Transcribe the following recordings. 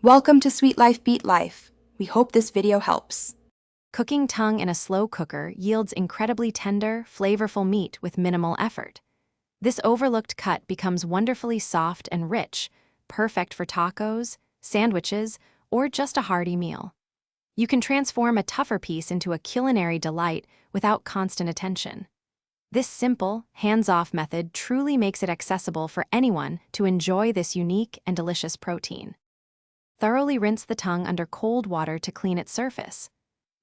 Welcome to Sweet Life Beat Life. We hope this video helps. Cooking tongue in a slow cooker yields incredibly tender, flavorful meat with minimal effort. This overlooked cut becomes wonderfully soft and rich, perfect for tacos, sandwiches, or just a hearty meal. You can transform a tougher piece into a culinary delight without constant attention. This simple, hands-off method truly makes it accessible for anyone to enjoy this unique and delicious protein. Thoroughly rinse the tongue under cold water to clean its surface.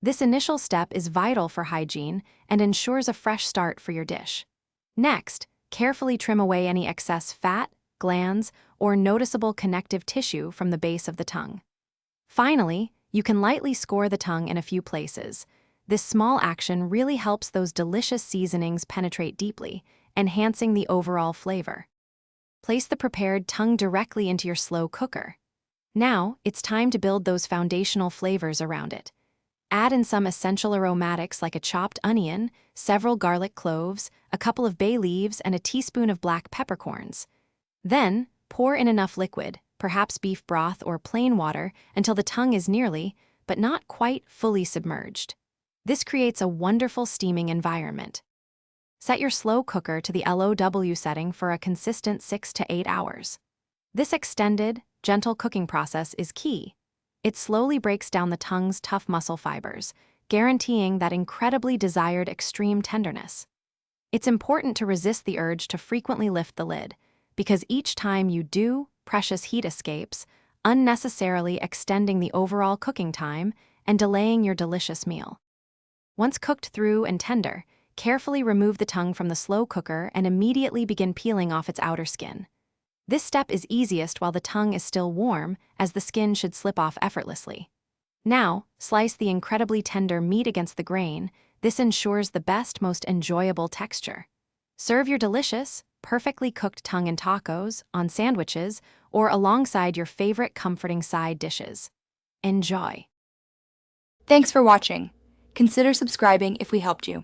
This initial step is vital for hygiene and ensures a fresh start for your dish. Next, carefully trim away any excess fat, glands, or noticeable connective tissue from the base of the tongue. Finally, you can lightly score the tongue in a few places. This small action really helps those delicious seasonings penetrate deeply, enhancing the overall flavor. Place the prepared tongue directly into your slow cooker. Now, it's time to build those foundational flavors around it. Add in some essential aromatics like a chopped onion, several garlic cloves, a couple of bay leaves, and a teaspoon of black peppercorns. Then, pour in enough liquid, perhaps beef broth or plain water, until the tongue is nearly, but not quite, fully submerged. This creates a wonderful steaming environment. Set your slow cooker to the LOW setting for a consistent 6 to 8 hours. This extended, gentle cooking process is key. It slowly breaks down the tongue's tough muscle fibers, guaranteeing that incredibly desired extreme tenderness. It's important to resist the urge to frequently lift the lid, because each time you do, precious heat escapes, unnecessarily extending the overall cooking time and delaying your delicious meal. Once cooked through and tender, carefully remove the tongue from the slow cooker and immediately begin peeling off its outer skin. This step is easiest while the tongue is still warm, as the skin should slip off effortlessly. Now, slice the incredibly tender meat against the grain. This ensures the best, most enjoyable texture. Serve your delicious, perfectly cooked tongue in tacos, on sandwiches, or alongside your favorite comforting side dishes. Enjoy! Thanks for watching. Consider subscribing if we helped you.